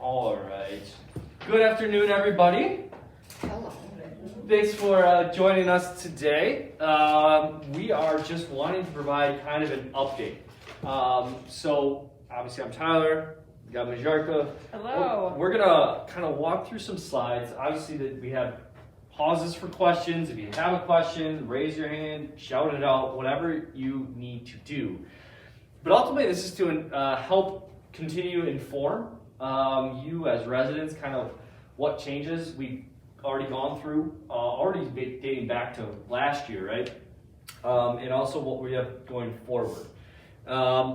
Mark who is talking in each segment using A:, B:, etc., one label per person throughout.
A: All right. Good afternoon, everybody.
B: Hello.
A: Thanks for joining us today. We are just wanting to provide kind of an update. So obviously I'm Tyler, we got Majarka.
C: Hello.
A: We're gonna kind of walk through some slides. Obviously that we have pauses for questions. If you have a question, raise your hand, shout it out, whatever you need to do. But ultimately this is to help continue to inform you as residents, kind of what changes we've already gone through, already dating back to last year, right? And also what we have going forward.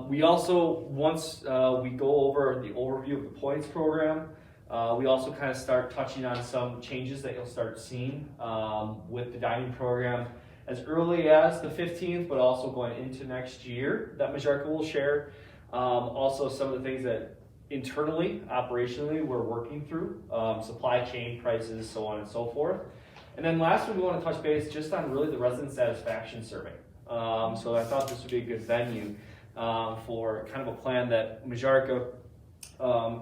A: We also, once we go over the overview of the points program, we also kind of start touching on some changes that you'll start seeing with the dining program as early as the 15th, but also going into next year that Majarka will share. Also some of the things that internally, operationally, we're working through, supply chain prices, so on and so forth. And then lastly, we want to touch base just on really the resident satisfaction survey. So I thought this would be a good venue for kind of a plan that Majarka,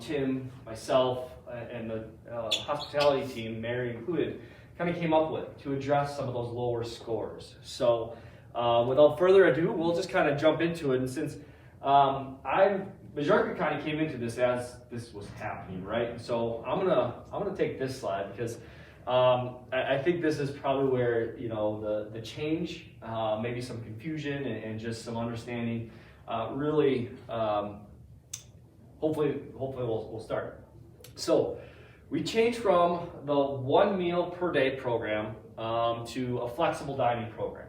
A: Tim, myself, and the hospitality team, Mary included, kind of came up with to address some of those lower scores. So without further ado, we'll just kind of jump into it. And since Majarka kind of came into this as this was happening, right? So I'm gonna take this slide because I think this is probably where the change, maybe some confusion and just some understanding, really hopefully we'll start. So we changed from the 1 meal per day program to a flexible dining program.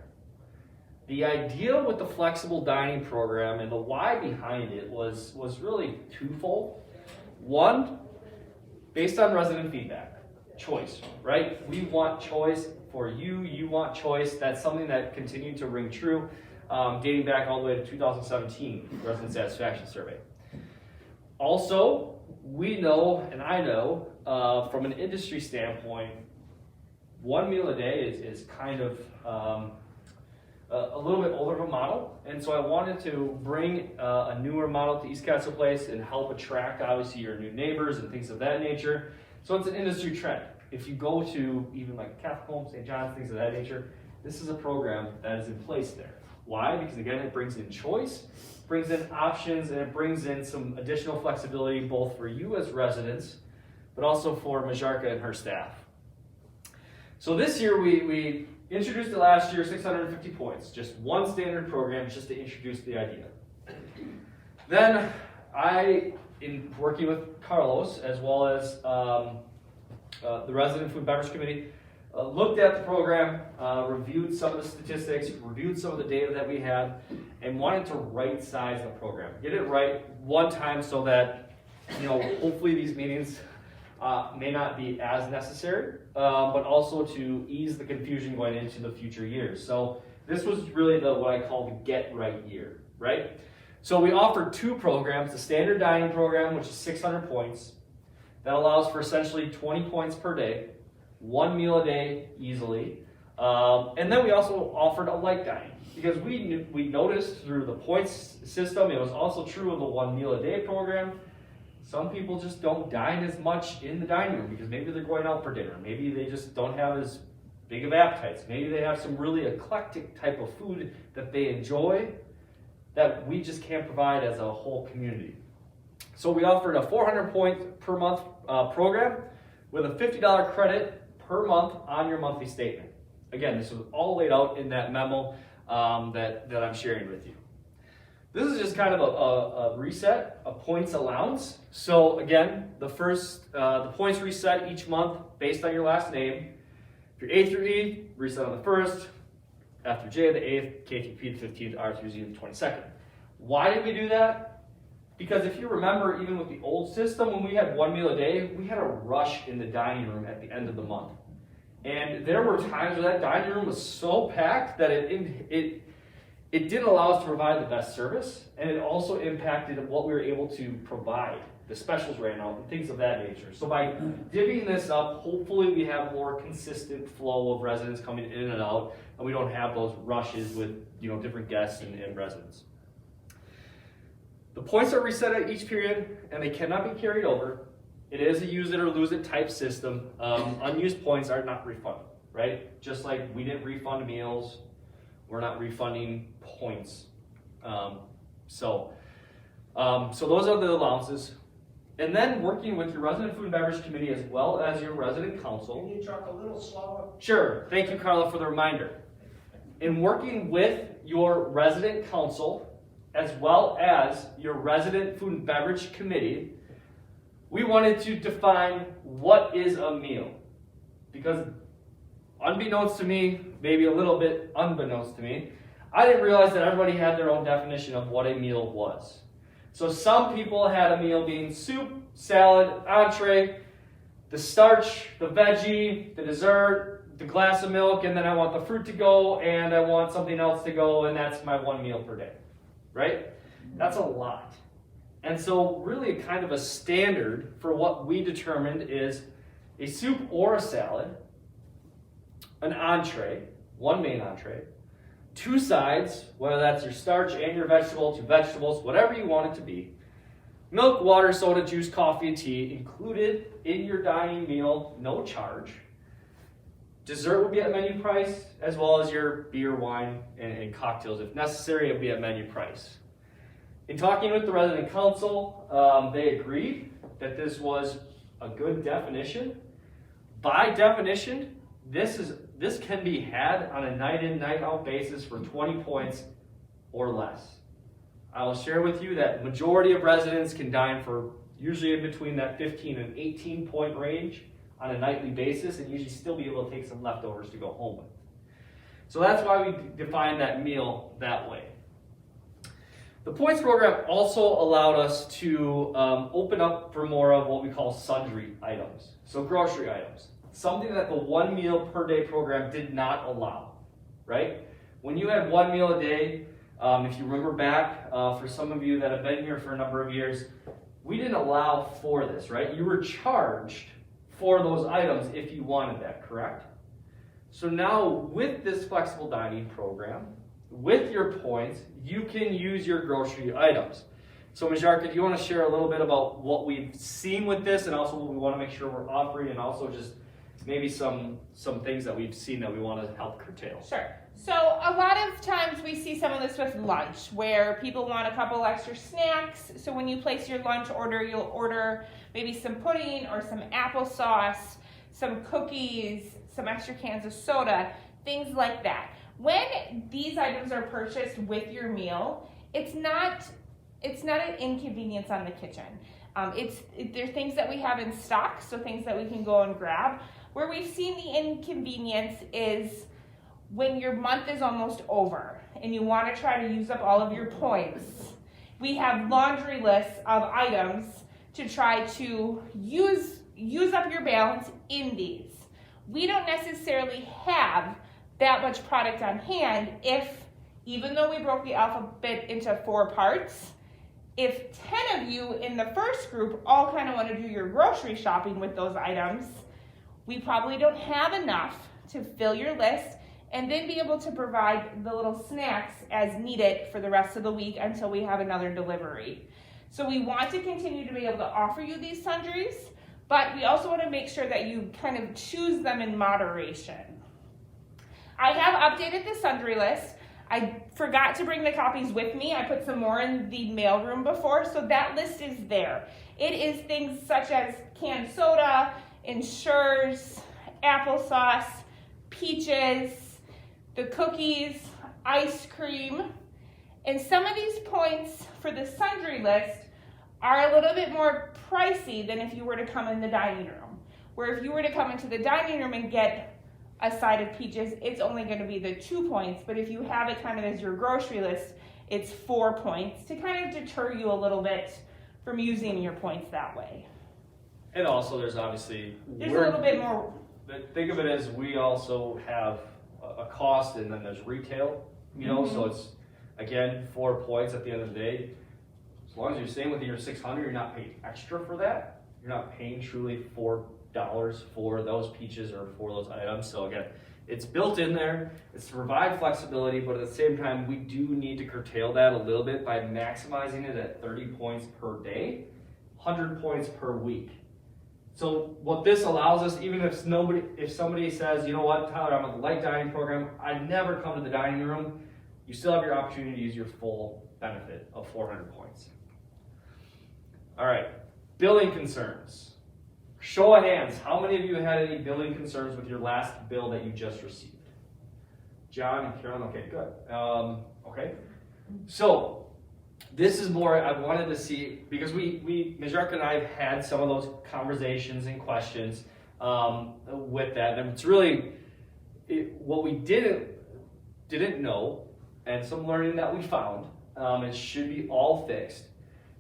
A: The idea with the flexible dining program and the why behind it was really twofold. One, based on resident feedback, choice, right? We want choice for you, you want choice. That's something that continued to ring true, dating back all the way to 2017 resident satisfaction survey. Also, we know, and I know, from an industry standpoint, 1 meal a day is kind of a little bit older of a model, and so I wanted to bring a newer model to East Castle Place and help attract obviously your new neighbors and things of that nature. So it's an industry trend. If you go to even like Catholic Home, St. John's, things of that nature, this is a program that is in place there. Why? Because again, it brings in choice, brings in options, and it brings in some additional flexibility both for you as residents, but also for Majarka and her staff. So this year we introduced it last year, 650 points, just one standard program just to introduce the idea. Then I, in working with Carlos as well as the Resident Food Beverage Committee, looked at the program, reviewed some of the statistics, reviewed some of the data that we had, and wanted to right size the program. Get it right one time so that, hopefully these meetings may not be as necessary, but also to ease the confusion going into the future years. So this was really what I call the get right year, right? So we offered two programs, the standard dining program, which is 600 points, that allows for essentially 20 points per day, 1 meal a day easily. And then we also offered a light dining because we noticed through the points system, it was also true of the 1 meal a day program. Some people just don't dine as much in the dining room because maybe they're going out for dinner. Maybe they just don't have as big of appetites. Maybe they have some really eclectic type of food that they enjoy that we just can't provide as a whole community. So we offered a 400 point per month program with a $50 credit per month on your monthly statement. Again, this was all laid out in that memo that I'm sharing with you. This is just kind of a reset, a points allowance. So again, the points reset each month based on your last name. If you're A through E, reset on the 1st. After J, the 8th, K through P, the 15th, R through Z, the 22nd. Why did we do that? Because if you remember, even with the old system, when we had 1 meal a day, we had a rush in the dining room at the end of the month. And there were times where that dining room was so packed that it didn't allow us to provide the best service, and it also impacted what we were able to provide. The specials ran out and things of that nature. So by divvying this up, hopefully we have more consistent flow of residents coming in and out, and we don't have those rushes with different guests and residents. The points are reset at each period, and they cannot be carried over. It is a use it or lose it type system. Unused points are not refunded, right? Just like we didn't refund meals, we're not refunding points. So those are the allowances. And then working with your resident food and beverage committee as well as your resident council.
B: Can you talk a little slower?
A: Sure. Thank you, Carla, for the reminder. In working with your resident council as well as your resident food and beverage committee, we wanted to define what is a meal. Because unbeknownst to me, maybe a little bit unbeknownst to me, I didn't realize that everybody had their own definition of what a meal was. So some people had a meal being soup, salad, entree, the starch, the veggie, the dessert, the glass of milk, and then I want the fruit to go, and I want something else to go, and that's my 1 meal per day, right? That's a lot. And so really kind of a standard for what we determined is a soup or a salad, an entree, 1 main entree, 2 sides, whether that's your starch and your vegetable, 2 vegetables, whatever you want it to be, milk, water, soda, juice, coffee, and tea included in your dining meal, no charge. Dessert would be at menu price, as well as your beer, wine, and cocktails. If necessary, it would be at menu price. In talking with the resident council, they agreed that this was a good definition. By definition, this can be had on a night in, night out basis for 20 points or less. I will share with you that majority of residents can dine for usually in between that 15 and 18 point range on a nightly basis and usually still be able to take some leftovers to go home with. So that's why we define that meal that way. The points program also allowed us to open up for more of what we call sundry items, so grocery items. Something that the 1 meal per day program did not allow, right? When you had 1 meal a day, if you remember back, for some of you that have been here for a number of years, we didn't allow for this, right? You were charged for those items if you wanted that, correct? So now with this flexible dining program, with your points, you can use your grocery items. So Majarka, do you want to share a little bit about what we've seen with this and also what we want to make sure we're offering and also just maybe some things that we've seen that we want to help curtail?
C: Sure. So a lot of times we see some of this with lunch where people want a couple extra snacks. So when you place your lunch order, you'll order maybe some pudding or some applesauce, some cookies, some extra cans of soda, things like that. When these items are purchased with your meal, it's not an inconvenience on the kitchen. They're things that we have in stock, so things that we can go and grab. Where we've seen the inconvenience is when your month is almost over and you want to try to use up all of your points. We have laundry lists of items to try to use up your balance in these. We don't necessarily have that much product on hand if, even though we broke the alphabet into 4 parts, if 10 of you in the first group all kind of want to do your grocery shopping with those items, we probably don't have enough to fill your list and then be able to provide the little snacks as needed for the rest of the week until we have another delivery. So we want to continue to be able to offer you these sundries, but we also want to make sure that you kind of choose them in moderation. I have updated the sundry list. I forgot to bring the copies with me. I put some more in the mailroom before, so that list is there. It is things such as canned soda, Ensures, applesauce, peaches, the cookies, ice cream, and some of these points for the sundry list are a little bit more pricey than if you were to come in the dining room. Where if you were to come into the dining room and get a side of peaches, it's only going to be the 2 points, but if you have it kind of as your grocery list, it's 4 points to kind of deter you a little bit from using your points that way.
A: And also there's obviously...
C: There's a little bit more...
A: Think of it as we also have a cost and then there's retail, you know, so it's, again, 4 points at the end of the day. As long as you're staying within your 600, you're not paying extra for that. You're not paying truly $4 for those peaches or for those items. So again, it's built in there. It's to provide flexibility, but at the same time, we do need to curtail that a little bit by maximizing it at 30 points per day, 100 points per week. So what this allows us, even if somebody says, you know what, Tyler, I'm on the light dining program, I never come to the dining room, you still have your opportunity to use your full benefit of 400 points. All right, billing concerns. Show of hands, how many of you had any billing concerns with your last bill that you just received? John and Carolyn, okay, good. Okay, so this is more, I wanted to see, because Majarka and I have had some of those conversations and questions with that, and it's really, what we didn't know, and some learning that we found, it should be all fixed,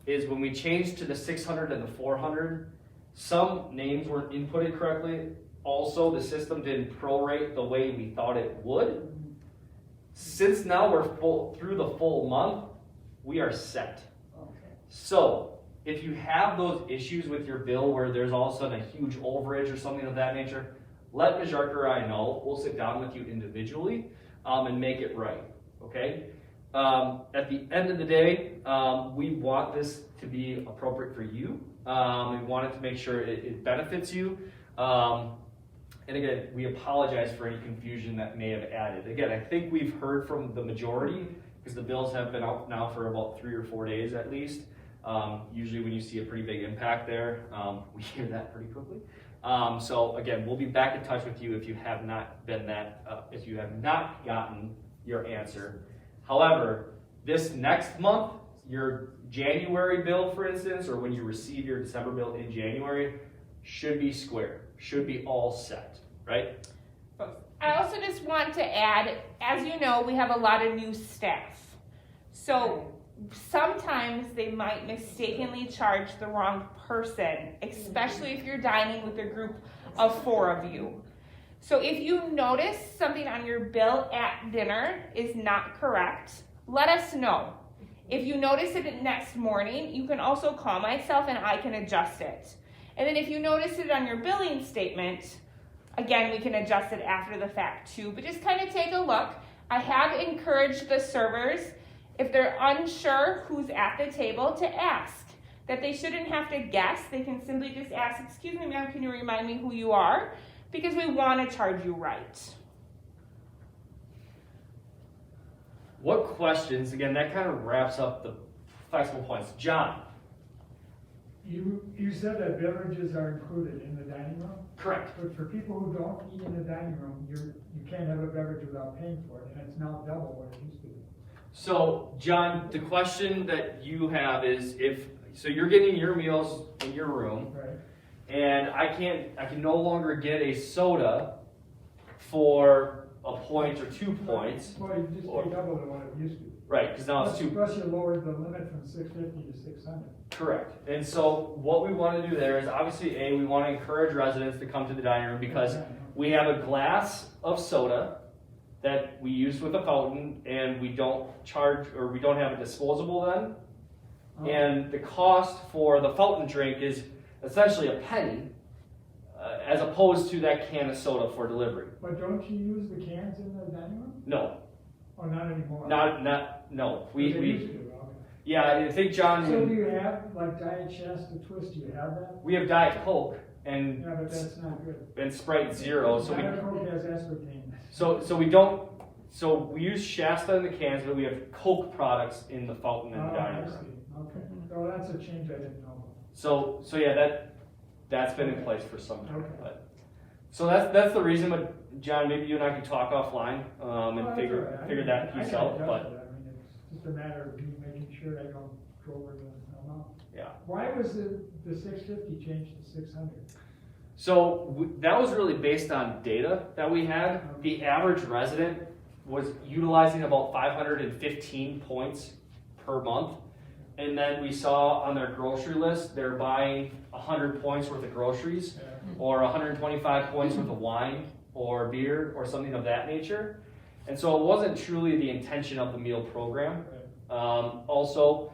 A: is when we changed to the 600 and the 400, some names weren't inputted correctly. Also, the system didn't prorate the way we thought it would. Since now we're through the full month, we are set.
B: Okay.
A: So, if you have those issues with your bill where there's all of a sudden a huge overage or something of that nature, let Majarka or I know. We'll sit down with you individually and make it right, okay? At the end of the day, we want this to be appropriate for you. We want it to make sure it benefits you. And again, we apologize for any confusion that may have added. Again, I think we've heard from the majority, because the bills have been out now for about 3 or 4 days at least. Usually when you see a pretty big impact there, we hear that pretty quickly. So again, we'll be back in touch with you if you have not gotten your answer. However, this next month, your January bill, for instance, or when you receive your December bill in January, should be square, should be all set, right?
C: I also just want to add, as you know, we have a lot of new staff. So sometimes they might mistakenly charge the wrong person, especially if you're dining with a group of 4 of you. So if you notice something on your bill at dinner is not correct, let us know. If you notice it next morning, you can also call myself and I can adjust it. And then if you notice it on your billing statement, again, we can adjust it after the fact too, but just kind of take a look. I have encouraged the servers, if they're unsure who's at the table, to ask. That they shouldn't have to guess, they can simply just ask, excuse me ma'am, can you remind me who you are? Because we want to charge you right.
A: What questions, again, that kind of wraps up the flexible points. John?
B: You said that beverages are included in the dining room?
A: Correct.
B: But for people who don't eat in the dining room, you can't have a beverage without paying for it, and it's now double what it used to be.
A: So, John, the question that you have is so you're getting your meals in your room,
B: Right.
A: and I can no longer get a soda for a point or 2 points.
B: Well, you just pay double to what it used to be.
A: Right, because now it's 2.
B: Plus you lowered the limit from 650 to 600.
A: Correct. And so what we want to do there is obviously, we want to encourage residents to come to the dining room because we have a glass of soda that we use with a fountain, and we don't charge, or we don't have a disposable then.
B: Oh.
A: And the cost for the fountain drink is essentially a penny, as opposed to that can of soda for delivery.
B: But don't you use the cans in the dining room?
A: No,
B: Or not anymore?
A: no.
B: They used to, okay.
A: Yeah, I think John.
B: So do you have, like Diet Shasta Twist, do you have that?
A: We have Diet Coke and
B: Yeah, but that's not good.
A: Sprite Zero, so
B: Diet Coke has aspartame.
A: So we don't. So we use Shasta in the cans, but we have Coke products in the fountain in the
B: Oh,
A: dining
B: I
A: room.
B: see. Okay. So that's a change I didn't know about.
A: So yeah, that's been in place for some time.
B: Okay.
A: But so that's the reason. But John, maybe you and I can talk offline and
B: Well, that's
A: figure
B: all right.
A: figure that
B: I
A: piece
B: can
A: out.
B: adjust
A: But
B: it. I mean, it's just a matter of me making sure I don't go over the amount.
A: yeah.
B: Why was the 650 changed to 600?
A: So that was really based on data that we had. The average resident was utilizing about 515 points per month. And then we saw on their grocery list, they're buying 100 points worth of groceries, or 125 points worth of wine or beer or something of that nature. And so it wasn't truly the intention of the meal program. Also,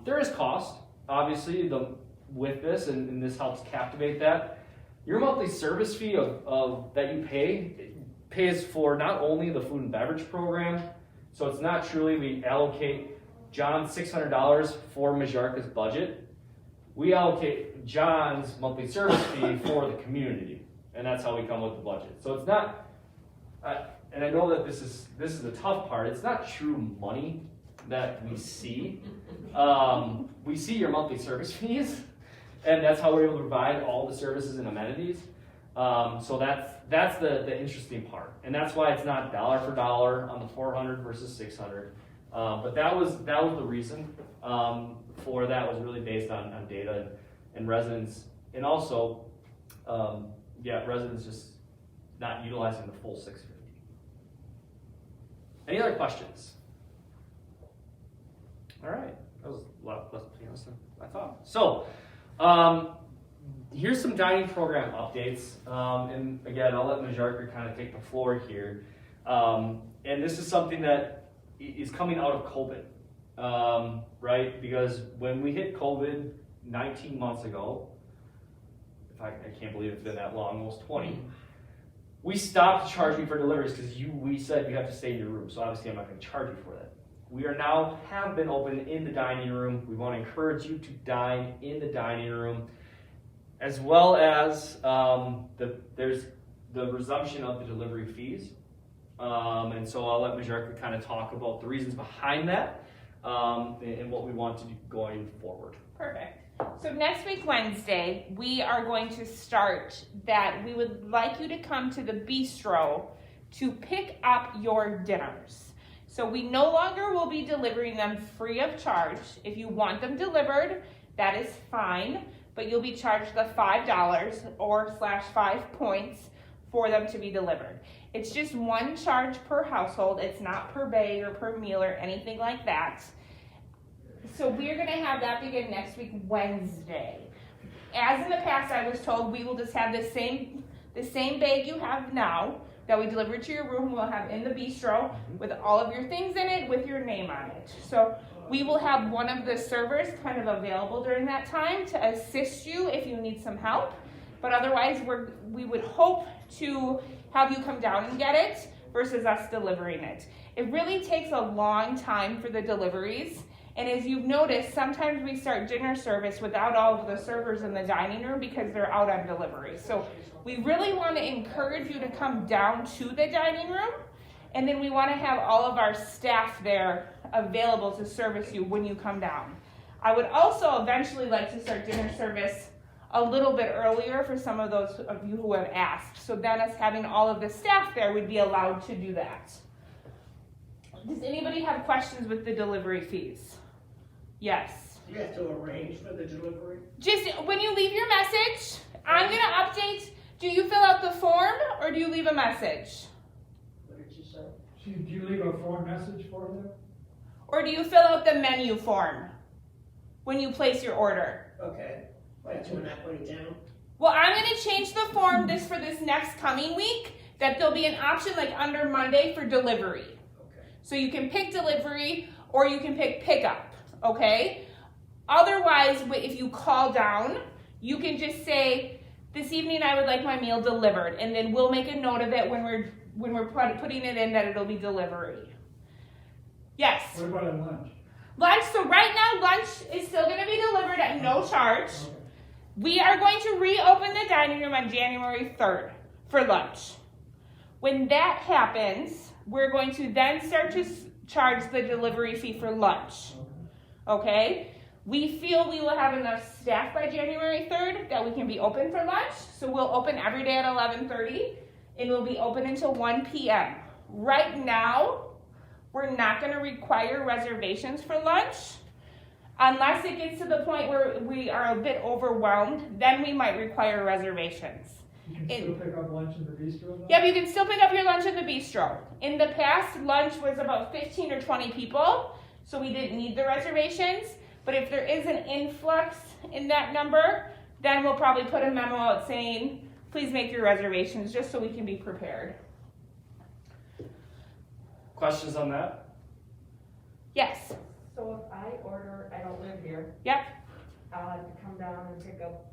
A: there is cost, obviously, with this, and this helps captivate that. Your monthly service fee of that you pays for not only the food and beverage program, so it's not truly we allocate John $600 for Majarka's budget. we allocate John's monthly service fee for the community, and that's how we come with the budget. So it's not, and I know that this is the tough part. It's not true money that we see. We see your monthly service fees, and that's how we're able to provide all the services and amenities. So that's the interesting part, and that's why it's not dollar for dollar on the 400 versus 600. But that was the reason for that, was really based on data and residents, and also residents just not utilizing the full 650. Any other questions? All right, that was a lot less painless than I thought. So, here's some dining program updates, and again, I'll let Majarka kind of take the floor here. And this is something that is coming out of COVID, right? Because when we hit COVID 19 months ago, I can't believe it's been that long, almost 20. We stopped charging for deliveries because we said you have to stay in your room. So obviously I'm not going to charge you for that. We are now have been open in the dining room. We want to encourage you to dine in the dining room, as well as there's the resumption of the delivery fees. And so I'll let Majarka kind of talk about the reasons behind that and what we want to do going forward.
C: Perfect. So next week, Wednesday, we are going to start that we would like you to come to the bistro to pick up your dinners. So we no longer will be delivering them free of charge. If you want them delivered, that is fine, but you'll be charged the $5 or /5 points for them to be delivered. It's just one charge per household. It's not per bag or per meal or anything like that. So we're gonna have that begin next week, Wednesday. As in the past, I was told we will just have the same bag you have now that we deliver to your room. We'll have in the bistro with all of your things in it with your name on it. So we will have one of the servers kind of available during that time to assist you if you need some help. But otherwise, we would hope to have you come down and get it versus us delivering it. It really takes a long time for the deliveries. And as you've noticed, sometimes we start dinner service without all of the servers in the dining room because they're out on delivery. So we really want to encourage you to come down to the dining room, and then we want to have all of our staff there available to service you when you come down. I would also eventually like to start dinner service a little bit earlier for some of those of you who have asked. So then us having all of the staff there would be allowed to do that. Does anybody have questions with the delivery fees? Yes.
D: Do you have to arrange for the delivery?
C: Just when you leave your message, I'm going to update. Do you fill out the form or do you leave a message?
D: What did you say?
B: Do you leave a phone message for them?
C: Or do you fill out the menu form when you place your order?
D: Okay. Why do you not put it down?
C: Well, I'm going to change the form for this next coming week that there'll be an option like under Monday for delivery.
D: Okay.
C: So you can pick delivery or you can pick pickup. Okay? Otherwise, if you call down, you can just say, this evening I would like my meal delivered, and then we'll make a note of it when we're putting it in that it'll be delivery. Yes?
B: What about at lunch?
C: Lunch, so right now lunch is still going to be delivered at no charge.
B: Okay.
C: We are going to reopen the dining room on January 3rd for lunch. When that happens, we're going to then start to charge the delivery fee for lunch. Okay? We feel we will have enough staff by January 3rd that we can be open for lunch. So we'll open every day at 11:30 and we'll be open until 1 p.m. Right now, we're not going to require reservations for lunch. Unless it gets to the point where we are a bit overwhelmed, then we might require reservations.
B: You can still pick up lunch in the bistro though?
C: Yep, you can still pick up your lunch at the bistro. In the past, lunch was about 15 or 20 people, so we didn't need the reservations. But if there is an influx in that number, then we'll probably put a memo out saying, please make your reservations, just so we can be prepared.
A: Questions on that?
C: Yes.
E: So if I order, I don't live here,
C: Yep.
E: I'll have to come down and pick up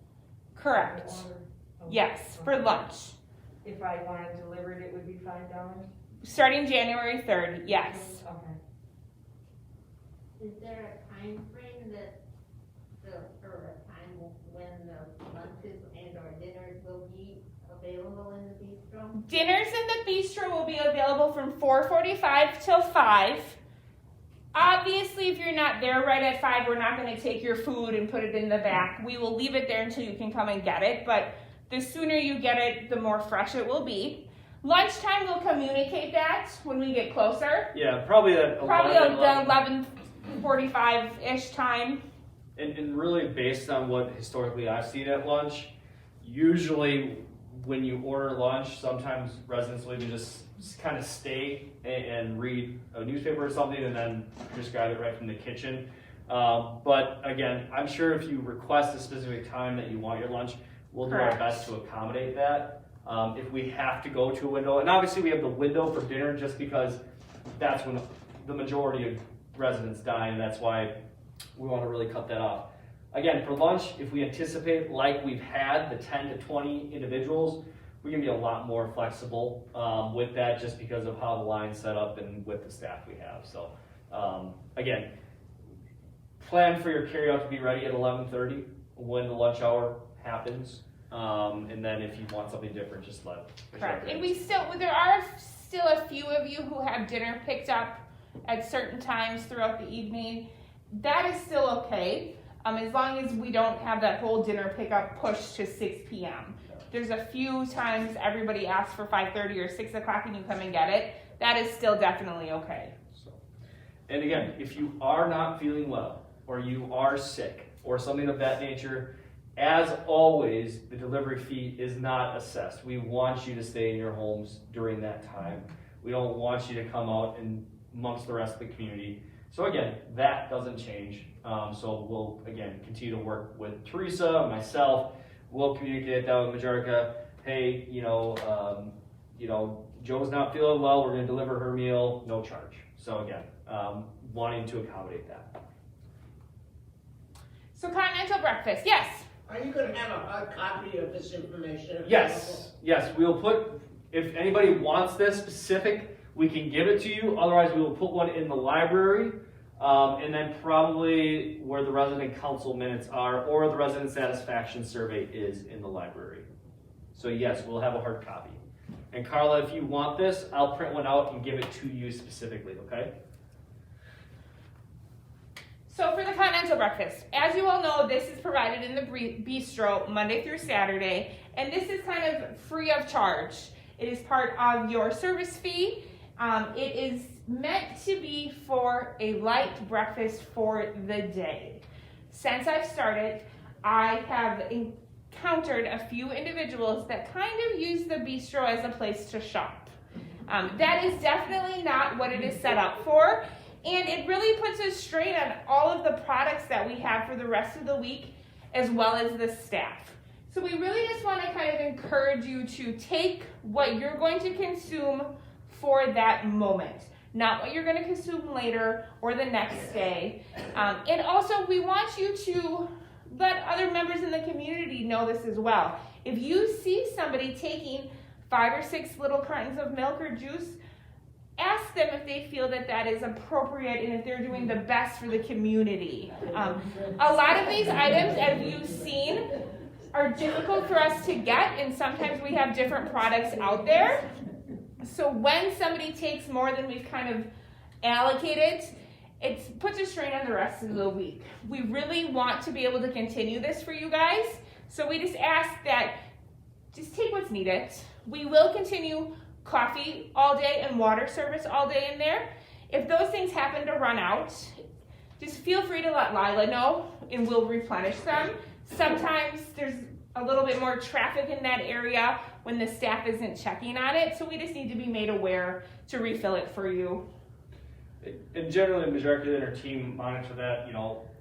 E: the
C: Correct.
E: order? Okay.
C: Yes, for lunch.
E: If I wanted delivered, it would be $5?
C: Starting January 3rd, yes.
E: Okay.
F: Is there a time frame or a time when the lunches and or dinners will be available in the bistro?
C: Dinners in the bistro will be available from 4:45 till 5. Obviously, if you're not there right at 5, we're not going to take your food and put it in the back. We will leave it there until you can come and get it, but the sooner you get it, the more fresh it will be. Lunchtime, we'll communicate that when we get closer.
A: Yeah, probably that
C: Probably
A: 11.
C: the 11:45-ish time.
A: And really based on what historically I've seen at lunch, usually when you order lunch, sometimes residents will even just kind of stay and read a newspaper or something and then just grab it right from the kitchen. But again, I'm sure if you request a specific time that you want your lunch, we'll do our
C: Correct.
A: best to accommodate that. If we have to go to a window, and obviously we have the window for dinner just because that's when the majority of residents dine, and that's why we want to really cut that off. Again, for lunch, if we anticipate like we've had the 10 to 20 individuals, we can be a lot more flexible with that just because of how the line's set up and with the staff we have. So again, plan for your carryout to be ready at 11:30 when the lunch hour happens. And then if you want something different, just let us know.
C: Correct. And there are still a few of you who have dinner picked up at certain times throughout the evening. That is still okay, as long as we don't have that whole dinner pickup pushed to 6 p.m. There's a few times everybody asks for 5:30 or 6 o'clock and you come and get it. That is still definitely okay.
A: So, and again, if you are not feeling well, or you are sick, or something of that nature, as always, the delivery fee is not assessed. We want you to stay in your homes during that time. We don't want you to come out and amongst the rest of the community. So again, that doesn't change. So we'll, again, continue to work with Teresa, myself. We'll communicate that with Majorca. Hey, Joe's not feeling well. We're going to deliver her meal, no charge. So again, wanting to accommodate that.
C: So continental breakfast, yes.
D: Are you gonna have a hard copy of this information available?
A: Yes, we'll put, if anybody wants this specific, we can give it to you. Otherwise, we will put one in the library, and then probably where the resident council minutes are, or the resident satisfaction survey is in the library. So yes, we'll have a hard copy. And Carla, if you want this, I'll print one out and give it to you specifically, okay?
C: So for the continental breakfast, as you all know, this is provided in the bistro Monday through Saturday, and this is kind of free of charge. It is part of your service fee. It is meant to be for a light breakfast for the day. Since I've started, I have encountered a few individuals that kind of use the bistro as a place to shop. That is definitely not what it is set up for. And it really puts a strain on all of the products that we have for the rest of the week, as well as the staff. So we really just want to kind of encourage you to take what you're going to consume for that moment, not what you're going to consume later or the next day. And also, we want you to let other members in the community know this as well. If you see somebody taking 5 or 6 little cartons of milk or juice, ask them if they feel that that is appropriate and if they're doing the best for the community. A lot of these items, as you've seen, are difficult for us to get, and sometimes we have different products out there. So when somebody takes more than we've kind of allocated, it puts a strain on the rest of the week. We really want to be able to continue this for you guys, so we just ask that just take what's needed. We will continue coffee all day and water service all day in there. If those things happen to run out, just feel free to let Lila know and we'll replenish them. Sometimes there's a little bit more traffic in that area when the staff isn't checking on it, so we just need to be made aware to refill it for you.
A: And generally, Majorca and her team monitor that.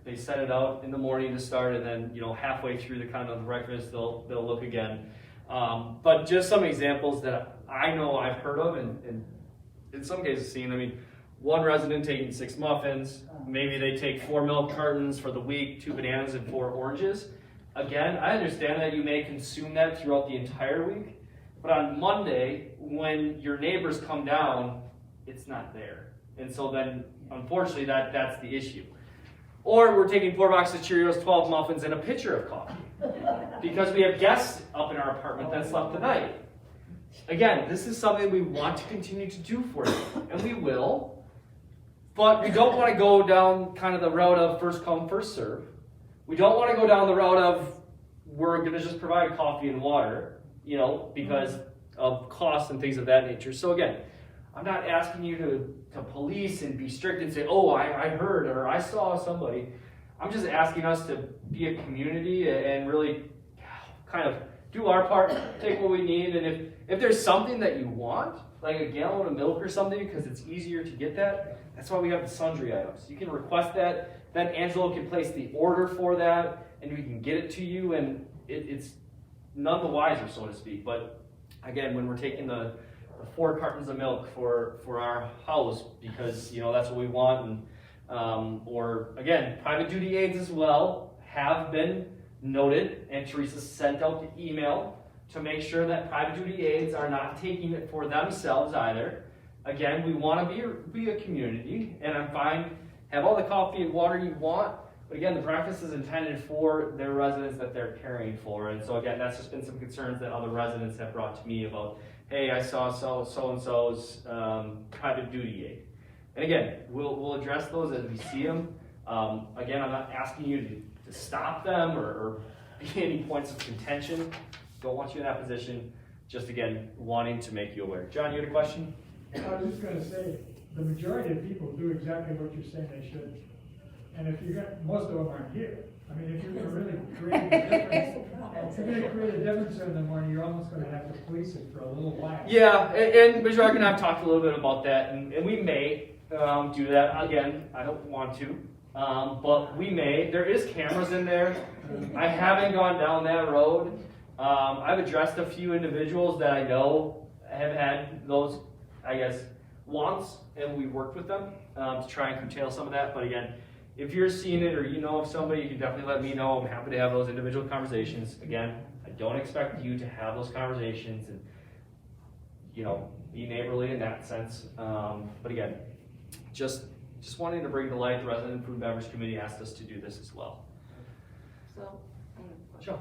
A: They set it out in the morning to start, and then halfway through the continental breakfast, they'll look again. But just some examples that I know I've heard of, and in some cases seen. I mean, one resident taking 6 muffins. Maybe they take 4 milk cartons for the week, 2 bananas, and 4 oranges. Again, I understand that you may consume that throughout the entire week, but on Monday, when your neighbors come down, it's not there. And so then, unfortunately, that's the issue. Or we're taking 4 boxes of Cheerios, 12 muffins, and a pitcher of coffee. Because we have guests up in our apartment that slept the night. Again, this is something we want to continue to do for you, and we will. But we don't want to go down kind of the route of first come, first serve. We don't want to go down the route of we're going to just provide coffee and water, because of costs and things of that nature. So again, I'm not asking you to police and be strict and say, oh, I heard or I saw somebody. I'm just asking us to be a community and really kind of do our part, take what we need, and if there's something that you want, like a gallon of milk or something, because it's easier to get that's why we have the sundry items. You can request that, then Angelo can place the order for that, and we can get it to you, and it's none the wiser, so to speak. But again, when we're taking the 4 cartons of milk for our house, because that's what we want, and or again, private duty aids as well have been noted, and Teresa sent out the email to make sure that private duty aides are not taking it for themselves either. Again, we want to be a community, and I'm fine, have all the coffee and water you want, but again, the breakfast is intended for their residents that they're caring for, and so again, that's just been some concerns that other residents have brought to me about, hey, I saw so-and-so's private duty aid. And again, we'll address those as we see them. Again, I'm not asking you to stop them or be any points of contention. Don't want you in that position. Just again, wanting to make you aware. John, you had a question?
B: I was just gonna say, the majority of people do exactly what you're saying they should. And if most of them aren't here. I mean, if you're gonna really create a difference, if you're gonna create a difference in the morning, you're almost gonna have to police it for a little while.
A: Yeah, and Bajrak and I have talked a little bit about that, and we may do that. Again, I don't want to, but we may. There is cameras in there. I haven't gone down that road. I've addressed a few individuals that I know have had those, wants, and we worked with them to try and curtail some of that. But again, if you're seeing it or you know of somebody, you can definitely let me know. I'm happy to have those individual conversations. Again, I don't expect you to have those conversations and, be neighborly in that sense. But again, just wanting to bring to light, the Resident Food and Beverage Committee asked us to do this as well.
G: So,
A: Sure.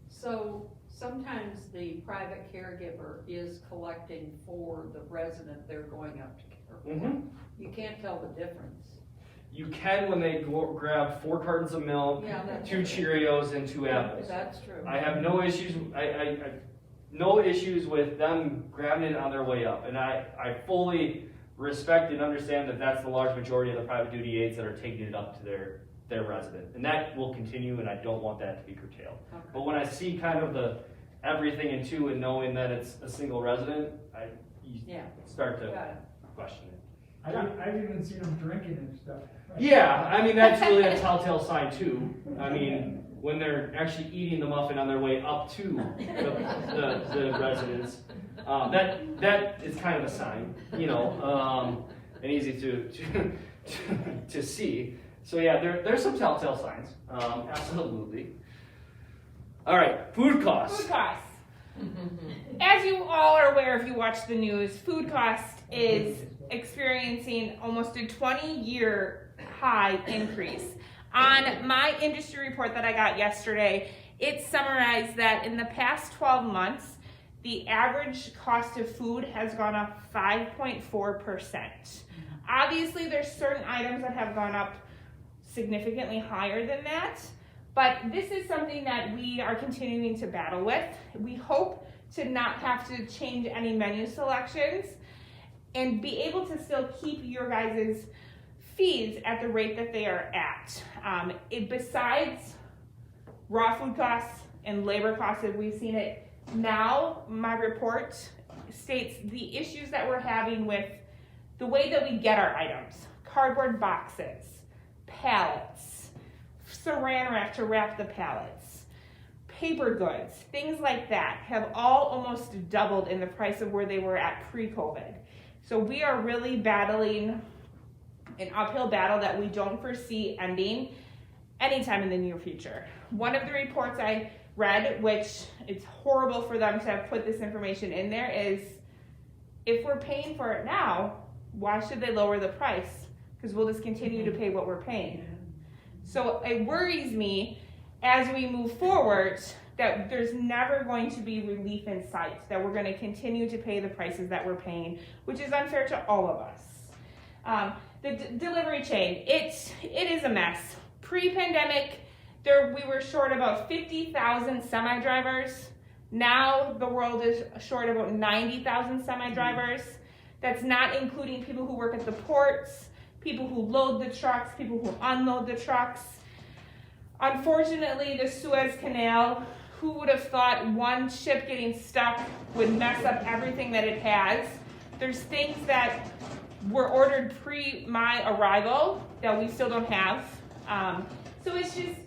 G: So sometimes the private caregiver is collecting for the resident they're going up to care for.
A: Mm-hmm.
G: You can't tell the difference.
A: You can when they grab 4 cartons of milk,
G: Yeah, that's
A: 2
G: true.
A: Cheerios, and 2 apples.
G: That's true.
A: I have no issues. I no issues with them grabbing it on their way up, and I fully respect and understand that that's the large majority of the private duty aides that are taking it up to their resident, and that will continue, and I don't want that to be curtailed.
G: Okay.
A: But when I see kind of the everything in 2 and knowing that it's a single resident, you
G: Yeah.
A: start to
G: Got it.
A: question it.
B: I've even seen them drinking and stuff.
A: Yeah, I mean, that's really a telltale sign too. I mean, when they're actually eating the muffin on their way up to the residence, that is kind of a sign, and easy to see. So yeah, there's some telltale signs, absolutely. All right, food costs.
C: Food costs. As you all are aware if you watch the news, food cost is experiencing almost a 20-year high increase. On my industry report that I got yesterday, it summarized that in the past 12 months, the average cost of food has gone up 5.4%. Obviously, there's certain items that have gone up significantly higher than that, but this is something that we are continuing to battle with. We hope to not have to change any menu selections and be able to still keep your guys' fees at the rate that they are at. Besides raw food costs and labor costs, as we've seen it, now my report states the issues that we're having with the way that we get our items. Cardboard boxes, pallets, saran wrap to wrap the pallets, paper goods, things like that have all almost doubled in the price of where they were at pre-COVID. So we are really battling an uphill battle that we don't foresee ending anytime in the near future. One of the reports I read, which it's horrible for them to have put this information in there, is if we're paying for it now, why should they lower the price? Because we'll just continue to pay what we're paying. So it worries me as we move forward that there's never going to be relief in sight, that we're going to continue to pay the prices that we're paying, which is unfair to all of us. The delivery chain, it is a mess. Pre-pandemic, we were short about 50,000 semi-drivers. Now the world is short about 90,000 semi-drivers. That's not including people who work at the ports, people who load the trucks, people who unload the trucks. Unfortunately, the Suez Canal, who would have thought one ship getting stuck would mess up everything that it has? There's things that were ordered pre my arrival that we still don't have. So it's just,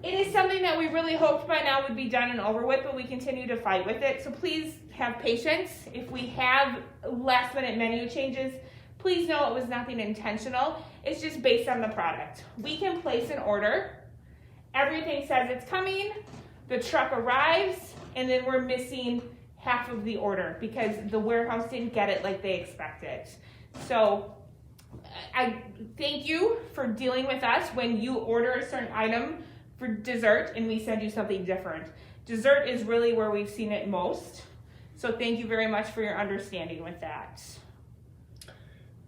C: it is something that we really hoped by now would be done and over with, but we continue to fight with it. So please have patience. If we have last minute menu changes, please know it was nothing intentional. It's just based on the product. We can place an order, everything says it's coming, the truck arrives, and then we're missing half of the order because the warehouse didn't get it like they expected. So I thank you for dealing with us when you order a certain item for dessert and we send you something different. Dessert is really where we've seen it most. So thank you very much for your understanding with that.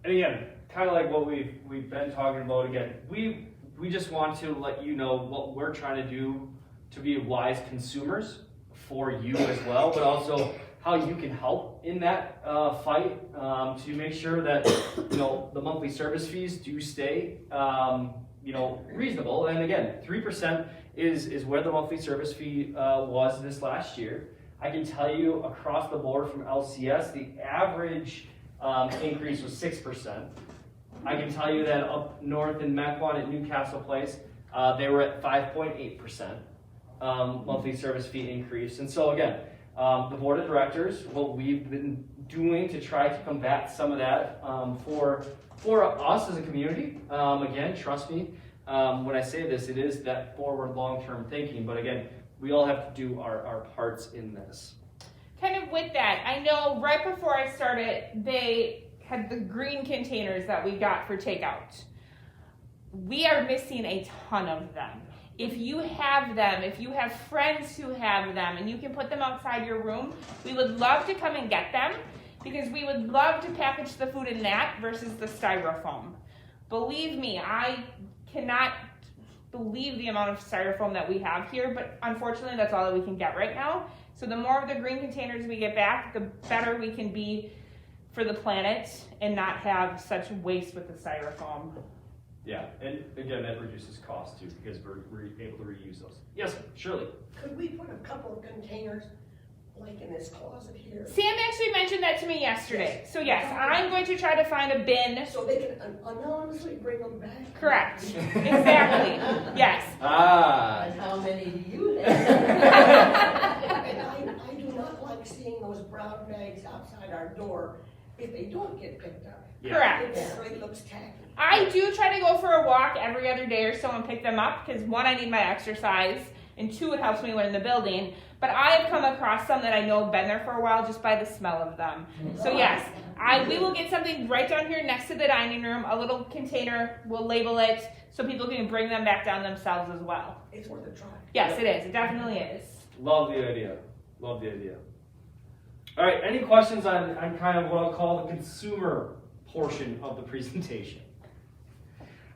A: And again, kind of like what we've been talking about again, we just want to let you know what we're trying to do to be wise consumers for you as well, but also how you can help in that fight to make sure that the monthly service fees do stay reasonable. And again, 3% is where the monthly service fee was this last year. I can tell you across the board from LCS, the average increase was 6%. I can tell you that up north in Mequon at Newcastle Place, they were at 5.8% monthly service fee increase. And so again, the board of directors, what we've been doing to try to combat some of that for us as a community. Again, trust me, when I say this, it is that forward long-term thinking. But again, we all have to do our parts in this.
C: Kind of with that, I know right before I started, they had the green containers that we got for takeout. We are missing a ton of them. If you have them, if you have friends who have them, and you can put them outside your room, we would love to come and get them because we would love to package the food in that versus the styrofoam. Believe me, I cannot believe the amount of styrofoam that we have here, but unfortunately that's all that we can get right now. So the more of the green containers we get back, the better we can be for the planet and not have such waste with the styrofoam.
A: Yeah, and again, that reduces cost too because we're able to reuse those. Yes, Shirley.
D: Could we put a couple of containers, like in this closet here?
C: Sam actually mentioned that to me yesterday. So yes, I'm going to try to find a bin.
D: So they can anonymously bring them back?
C: Correct. Exactly. Yes.
A: Ah.
D: And how many do you have? And I do not like seeing those brown bags outside our door if they don't get picked up.
A: Yeah.
C: Correct.
D: It really looks tacky.
C: I do try to go for a walk every other day or so and pick them up because one, I need my exercise, and two, it helps me learn the building. But I have come across some that I know have been there for a while just by the smell of them. So yes, we will get something right down here next to the dining room, a little container, we'll label it so people can bring them back down themselves as well.
D: It's worth a try.
C: Yes, it is. It definitely is.
A: Love the idea. Love the idea. All right, any questions on kind of what I'll call the consumer portion of the presentation?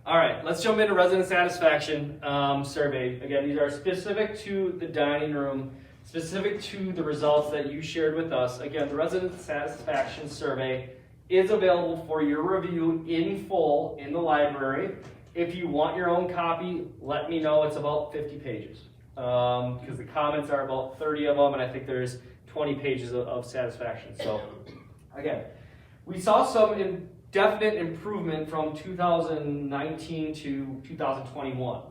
A: All right, let's jump into resident satisfaction survey. Again, these are specific to the dining room, specific to the results that you shared with us. Again, the resident satisfaction survey is available for your review in full in the library. If you want your own copy, let me know. It's about 50 pages because the comments are about 30 of them, and I think there's 20 pages of satisfaction. So again, we saw some definite improvement from 2019 to 2021.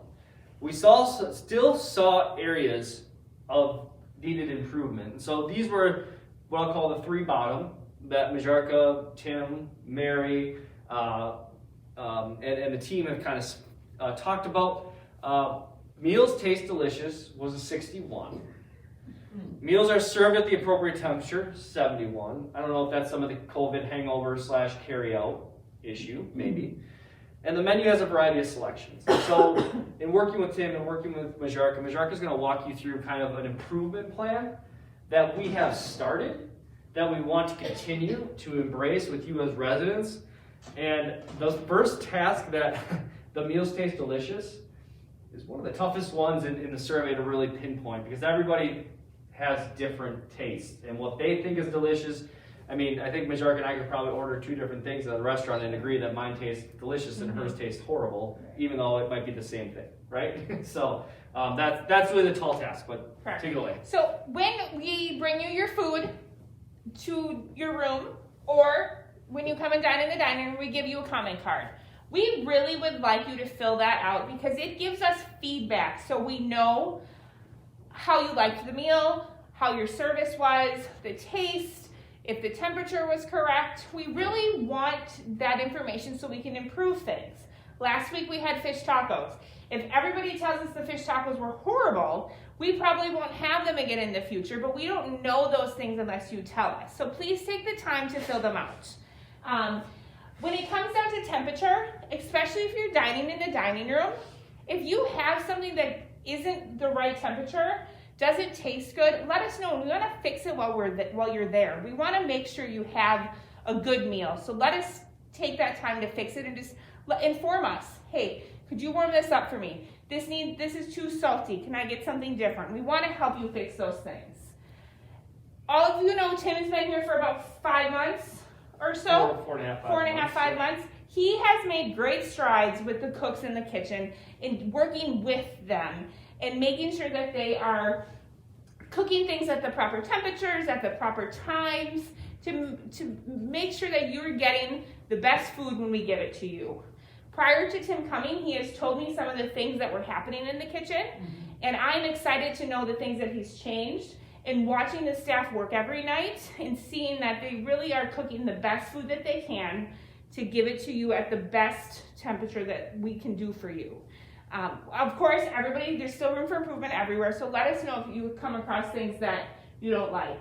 A: We still saw areas of needed improvement. So these were what I'll call the three bottom, that Majarka, Tim, Mary, and the team have kind of talked about. Meals taste delicious was a 61. Meals are served at the appropriate temperature, 71. I don't know if that's some of the COVID hangover / carry out issue, maybe. And the menu has a variety of selections. So in working with Tim and working with Majarka is going to walk you through kind of an improvement plan that we have started, that we want to continue to embrace with you as residents. And the first task that the meals taste delicious is one of the toughest ones in the survey to really pinpoint, because everybody has different tastes and what they think is delicious. I mean, I think Majarka and I could probably order 2 different things at a restaurant and agree that mine tastes delicious and hers tastes horrible, even though it might be the same thing, right? So that's really the tall task, but take it away.
C: So when we bring you your food to your room, or when you come and dine in the dining room, we give you a comment card. We really would like you to fill that out because it gives us feedback, so we know how you liked the meal, how your service was, the taste, if the temperature was correct. We really want that information so we can improve things. Last week we had fish tacos. If everybody tells us the fish tacos were horrible, we probably won't have them again in the future, but we don't know those things unless you tell us. So please take the time to fill them out. When it comes down to temperature, especially if you're dining in the dining room, if you have something that isn't the right temperature, doesn't taste good, let us know. We want to fix it while you're there. We want to make sure you have a good meal. So let us take that time to fix it and just inform us. Hey, could you warm this up for me? This is too salty. Can I get something different? We want to help you fix those things. All of you know Tim has been here for about 5 months or so. 4.5, 5 months. He has made great strides with the cooks in the kitchen in working with them and making sure that they are cooking things at the proper temperatures, at the proper times, to make sure that you're getting the best food when we give it to you. Prior to Tim coming, he has told me some of the things that were happening in the kitchen, and I'm excited to know the things that he's changed, and watching the staff work every night and seeing that they really are cooking the best food that they can to give it to you at the best temperature that we can do for you. Of course, everybody, there's still room for improvement everywhere, so let us know if you come across things that you don't like.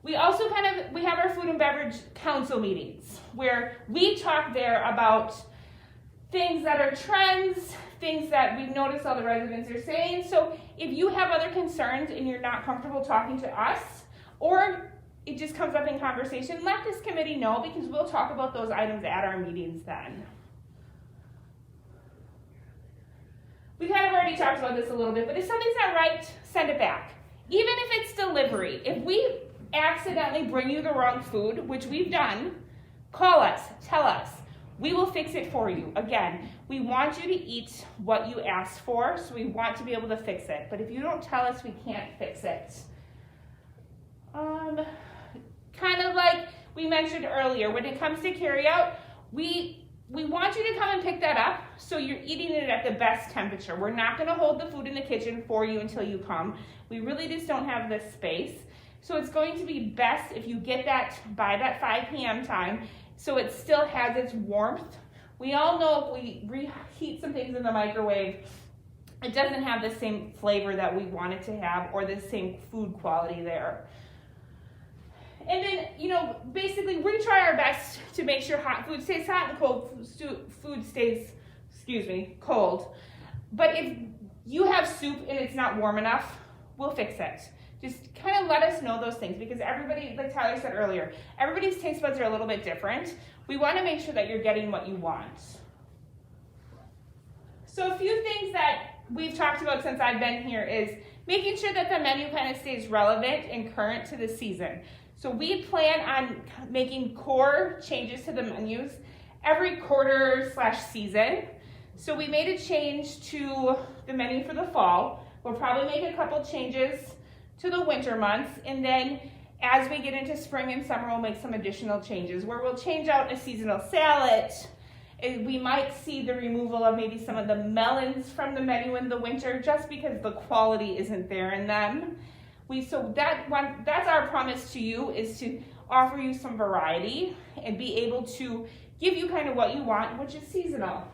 C: We also we have our food and beverage council meetings where we talk there about things that are trends, things that we've noticed all the residents are saying. So if you have other concerns and you're not comfortable talking to us, or it just comes up in conversation, let this committee know, because we'll talk about those items at our meetings then. We kind of already talked about this a little bit, but if something's not right, send it back. Even if it's delivery, if we accidentally bring you the wrong food, which we've done, call us, tell us. We will fix it for you. Again, we want you to eat what you asked for, so we want to be able to fix it. But if you don't tell us, we can't fix it. Kind of like we mentioned earlier, when it comes to carryout, we want you to come and pick that up so you're eating it at the best temperature. We're not going to hold the food in the kitchen for you until you come. We really just don't have the space. So it's going to be best if you get that by that 5 p.m. time so it still has its warmth. We all know if we reheat some things in the microwave, it doesn't have the same flavor that we want it to have or the same food quality there. And then, basically we try our best to make sure hot food stays hot and cold food stays, cold. But if you have soup and it's not warm enough, we'll fix it. Just kind of let us know those things, because everybody, like Tyler said earlier, everybody's taste buds are a little bit different. We want to make sure that you're getting what you want. So a few things that we've talked about since I've been here is making sure that the menu kind of stays relevant and current to the season. So we plan on making core changes to the menus every quarter/season. So we made a change to the menu for the fall. We'll probably make a couple changes to the winter months, and then as we get into spring and summer, we'll make some additional changes where we'll change out a seasonal salad. And we might see the removal of maybe some of the melons from the menu in the winter, just because the quality isn't there in them. That's our promise to you, is to offer you some variety and be able to give you kind of what you want, which is seasonal.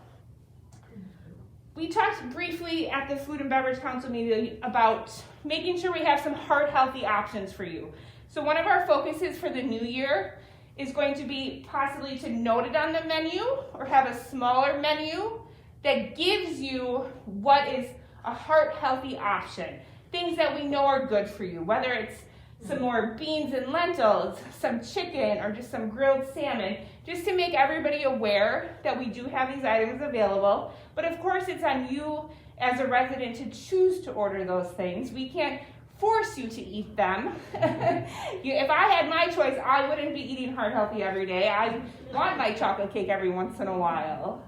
C: We talked briefly at the Food and Beverage Council meeting about making sure we have some heart healthy options for you. So one of our focuses for the new year is going to be possibly to note it on the menu or have a smaller menu that gives you what is a heart-healthy option. Things that we know are good for you, whether it's some more beans and lentils, some chicken, or just some grilled salmon, just to make everybody aware that we do have these items available. But of course, it's on you as a resident to choose to order those things. We can't force you to eat them. If I had my choice, I wouldn't be eating heart healthy every day. I want my chocolate cake every once in a while.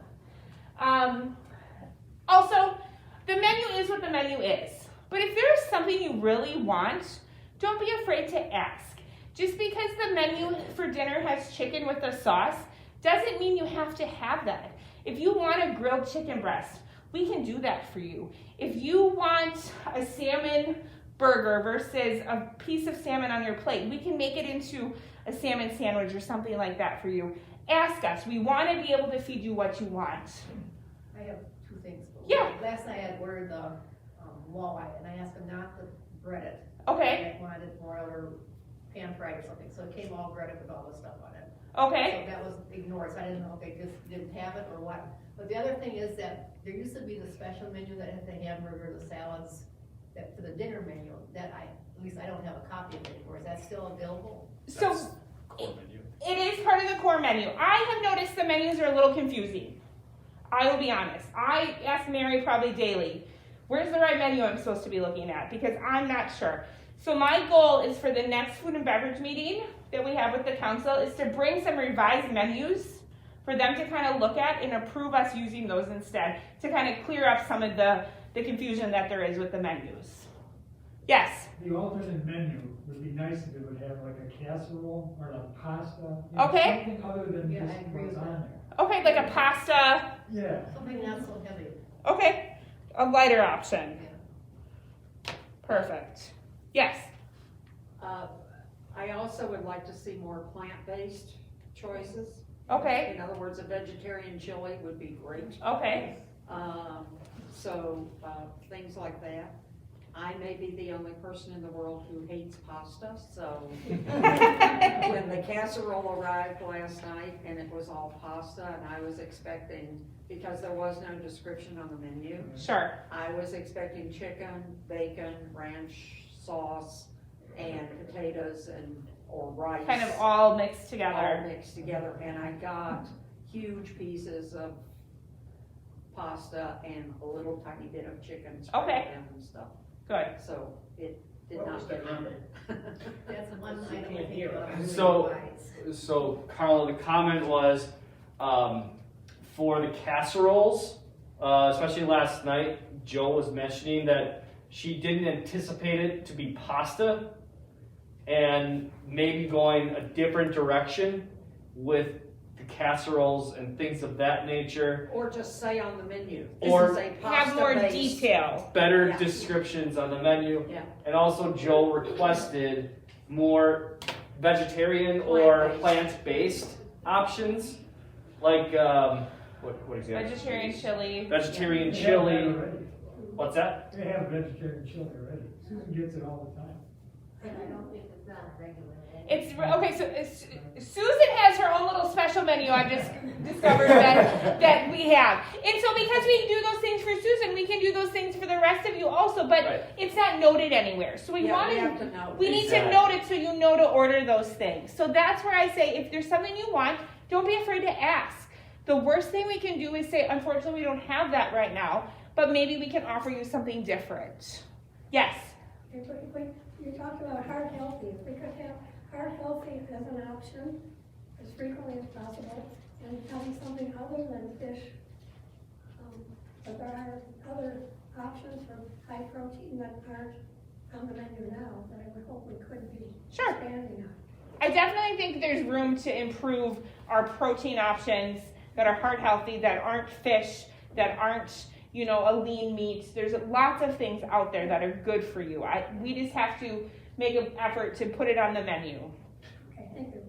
C: Also, the menu is what the menu is. But if there's something you really want, don't be afraid to ask. Just because the menu for dinner has chicken with a sauce doesn't mean you have to have that. If you want a grilled chicken breast, we can do that for you. If you want a salmon burger versus a piece of salmon on your plate, we can make it into a salmon sandwich or something like that for you. Ask us. We want to be able to feed you what you want.
H: I have two things.
C: Yeah.
H: Last night I ordered the walleye, and I asked them not to bread it.
C: Okay.
H: I wanted it broiled or pan fried or something, so it came all breaded with all this stuff on it.
C: Okay.
H: So that was ignored, so I didn't know if they just didn't have it or what. But the other thing is that there used to be the special menu that had the hamburger, the salads, that for the dinner menu, that at least I don't have a copy of it anymore. Is that still available?
C: So
A: That's core menu.
C: it is part of the core menu. I have noticed the menus are a little confusing. I will be honest. I ask Mary probably daily, where's the right menu I'm supposed to be looking at? Because I'm not sure. So my goal is for the next food and beverage meeting that we have with the council is to bring some revised menus for them to kind of look at and approve us using those instead to kind of clear up some of the confusion that there is with the menus. Yes?
B: The alternate menu would be nice if it would have like a casserole or a pasta. You know,
C: Okay.
B: Something other than
H: Yeah,
B: just
H: I agree
B: what's
H: with
B: on
H: that.
B: there.
C: Okay, like a pasta.
B: Yeah.
H: Something not so heavy.
C: Okay, a lighter option. Perfect. Yes?
G: I also would like to see more plant-based choices.
C: Okay.
G: In other words, a vegetarian chili would be great.
C: Okay.
G: So things like that. I may be the only person in the world who hates pasta, so when the casserole arrived last night and it was all pasta, and I was expecting, because there was no description on the menu,
C: Sure.
G: I was expecting chicken, bacon, ranch sauce, and potatoes or rice.
C: Kind of all mixed
G: all
C: together.
G: mixed together, and I got huge pieces of pasta and a little tiny bit of chicken spread
C: Okay.
G: in and stuff.
C: Good.
G: So it did
D: What
G: not
D: was the
G: get
D: comment?
H: That's one item I think about.
A: So Carla, the comment was for the casseroles, especially last night, Joe was mentioning that she didn't anticipate it to be pasta and maybe going a different direction with the casseroles and things of that nature.
G: Or just say on the menu,
A: Or
G: this is a
C: Have more
G: pasta-based.
C: detail.
A: Better
G: Yeah.
A: descriptions on the menu.
G: Yeah.
A: And also Joe requested more vegetarian or
G: Plant-based.
A: plant-based options, like what example?
C: Vegetarian chili.
A: Vegetarian
B: They have that
A: chili.
B: already.
A: What's that?
B: They have vegetarian chili already. Susan gets it all the time.
F: I don't think it's on regular.
C: It's okay. So Susan has her own little special menu. I've just discovered that we have, and so because we do those things for Susan, we can do those things for the rest of you also. But
A: Right.
C: it's not noted anywhere. So we
G: Yeah,
C: want
G: we
C: to.
G: have to know.
C: We need to
A: Exactly.
C: note it so you know to order those things. So that's where I say if there's something you want, don't be afraid to ask. The worst thing we can do is say, unfortunately, we don't have that right now, but maybe we can offer you something different. Yes.
I: If you talked about heart healthy, if we could have heart healthy as an option as frequently as possible, and having something other than fish. But there are other options for high protein that aren't on the menu now, that I would hope we could be
C: Sure.
I: expanding on.
C: I definitely think there's room to improve our protein options that are heart healthy, that aren't fish, that aren't, a lean meat. There's lots of things out there that are good for you. We just have to make an effort to put it on the menu.
I: Okay, thank you.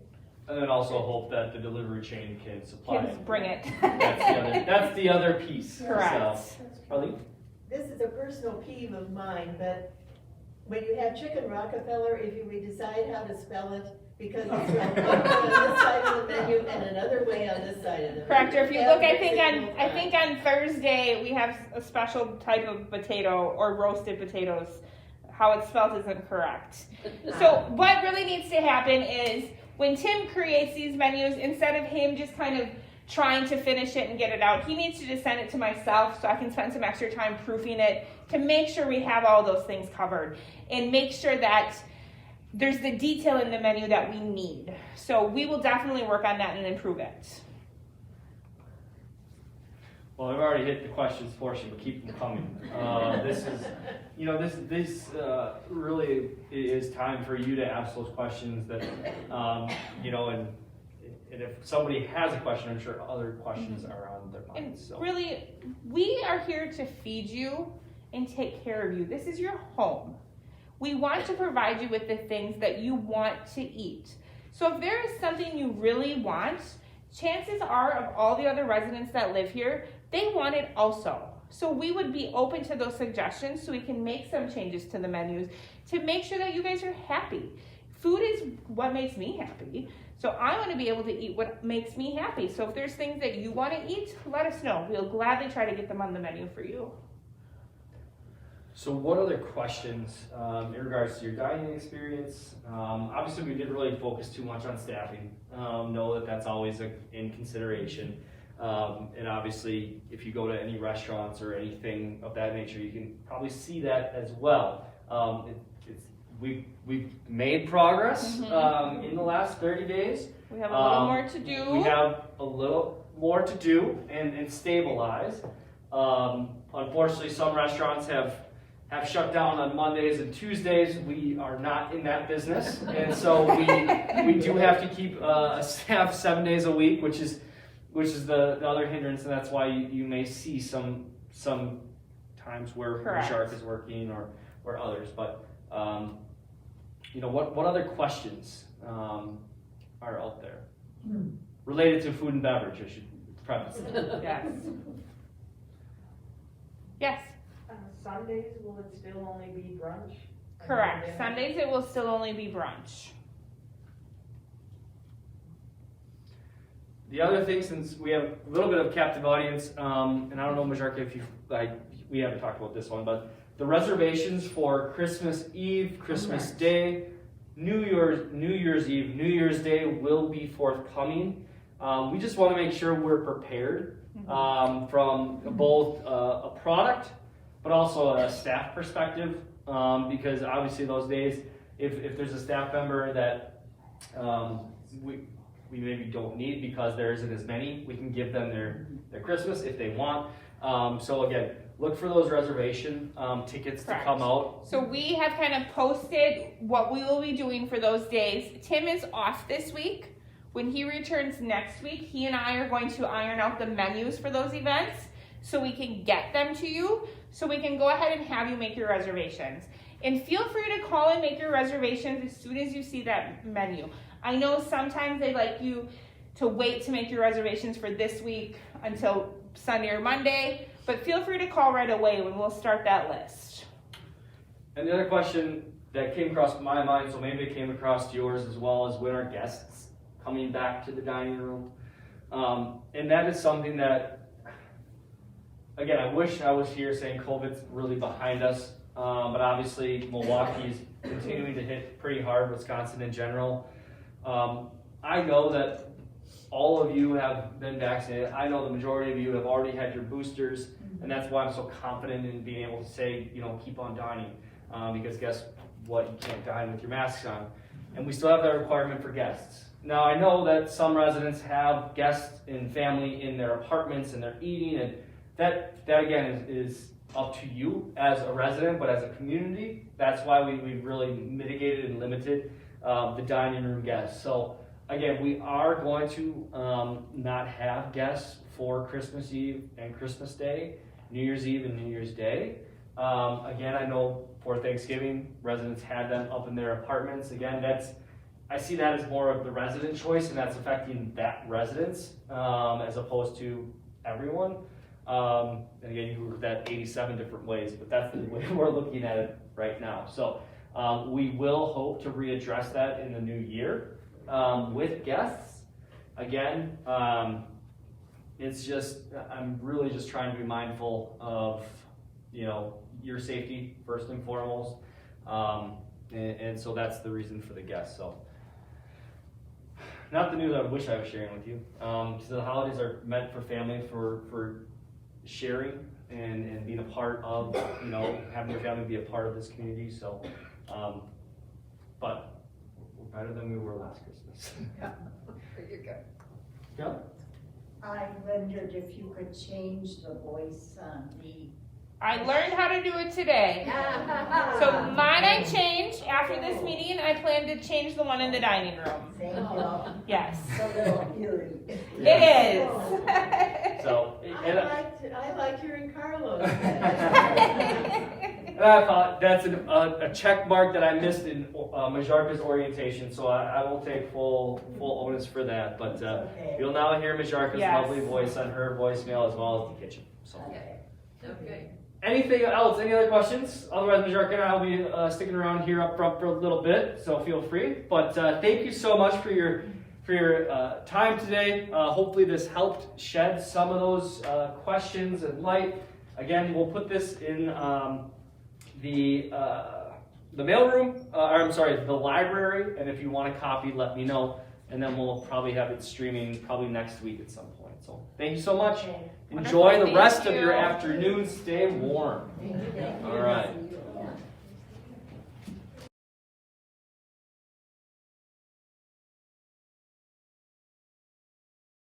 A: And then also hope that the delivery chain can supply
C: Kids
A: it.
C: bring it.
A: That's the other piece.
C: Correct.
A: So, Arlene?
J: This is a personal peeve of mine, but when you have chicken Rockefeller, if we decide how to spell it, because it's one way on this side of the menu and another way on this side of the menu.
C: Correct, or if you
J: That
C: look, I
J: makes it
C: think on Thursday, we have a special type of potato or roasted potatoes. How it's spelled isn't correct. So what really needs to happen is when Tim creates these menus, instead of him just kind of trying to finish it and get it out, he needs to just send it to myself so I can spend some extra time proofing it to make sure we have all those things covered and make sure that there's the detail in the menu that we need. So we will definitely work on that and improve it.
A: Well, I've already hit the questions portion, but keep them coming. This is, this really is time for you to ask those questions that, and if somebody has a question, I'm sure other questions are on their minds.
C: And
A: So.
C: really, we are here to feed you and take care of you. This is your home. We want to provide you with the things that you want to eat. So if there is something you really want, chances are of all the other residents that live here, they want it also. So we would be open to those suggestions so we can make some changes to the menus to make sure that you guys are happy. Food is what makes me happy. So I want to be able to eat what makes me happy. So if there's things that you want to eat, let us know. We'll gladly try to get them on the menu for you.
A: So what other questions in regards to your dining experience? Obviously, we didn't really focus too much on staffing. Know that that's always in consideration. And obviously, if you go to any restaurants or anything of that nature, you can probably see that as well. We've made progress in the last 30 days.
C: We have a little more to do.
A: We have a little more to do and stabilize. Unfortunately, some restaurants have shut down on Mondays and Tuesdays. We are not in that business, and so we do have to keep a staff 7 days a week, which is the other hindrance, and that's why you may see some times where Shark is working or others. But what other questions are out there related to food and beverage? I should preface that.
C: Yes. Yes.
E: Sundays, will it still only be brunch?
C: Correct. Sundays it will still only be brunch.
A: The other thing, since we have a little bit of captive audience, and I don't know, Majarka, if we haven't talked about this one, but the reservations for Christmas Eve, Christmas Day, New Year's Eve, New Year's Day will be forthcoming. We just want to make sure we're prepared from both a product, but also a staff perspective, because obviously those days, if there's a staff member that we maybe don't need because there isn't as many, we can give them their Christmas if they want. So again, look for those reservation tickets to come out.
C: So we have kind of posted what we will be doing for those days. Tim is off this week. When he returns next week, he and I are going to iron out the menus for those events so we can get them to you, so we can go ahead and have you make your reservations. And feel free to call and make your reservations as soon as you see that menu. I know sometimes they like you to wait to make your reservations for this week until Sunday or Monday, but feel free to call right away when we'll start that list.
A: And the other question that came across my mind, so maybe it came across yours as well, is when are guests coming back to the dining room? And that is something that, again, I wish I was here saying COVID's really behind us, but obviously Milwaukee's continuing to hit pretty hard, Wisconsin in general. I know that all of you have been vaccinated. I know the majority of you have already had your boosters, and that's why I'm so confident in being able to say, keep on dining, because guess what? You can't dine with your masks on. And we still have that requirement for guests. Now, I know that some residents have guests and family in their apartments and they're eating, and that again is up to you as a resident, but as a community, that's why we've really mitigated and limited the dining room guests. So again, we are going to not have guests for Christmas Eve and Christmas Day, New Year's Eve and New Year's Day. Again, I know for Thanksgiving, residents had them up in their apartments. Again, I see that as more of the resident choice, and that's affecting that residence as opposed to everyone. And again, you heard that 87 different ways, but that's the way we're looking at it right now. So we will hope to readdress that in the new year. with guests. Again, it's just, I'm really just trying to be mindful of, your safety first and foremost. And so that's the reason for the guests. So, not the news I wish I was sharing with you. So the holidays are meant for family, for sharing and being a part of, having your family be a part of this community. So, but we're better than we were last Christmas.
G: There you go.
A: Yeah.
F: I wondered if you could change the voice on the.
C: I learned how to do it today. So mine I changed after this meeting. I plan to change the one in the dining room.
F: Thank you.
C: Yes.
F: It's a little eerie.
C: It is.
A: So,
J: I like hearing Carlos.
A: and I thought that's a check mark that I missed in Majarka's orientation, so I will take full onus for that. But
F: Okay.
A: you'll now hear Majarka's
C: Yes.
A: lovely voice on her voicemail as well as the kitchen. So.
J: Okay.
A: Anything else? Any other questions? Otherwise, Majarka and I will be sticking around here up front for a little bit, so feel free. But thank you so much for your time today. Hopefully this helped shed some of those questions and light. Again, we'll put this in the mailroom, the library, and if you want a copy, let me know, and then we'll probably have it streaming probably next week at some point. So thank you so much.
F: Okay.
A: Enjoy the
C: Wonderful.
A: rest
C: Thank
A: of your
C: you.
A: afternoon. Stay warm.
F: Thank you.
A: All right.
F: Yeah.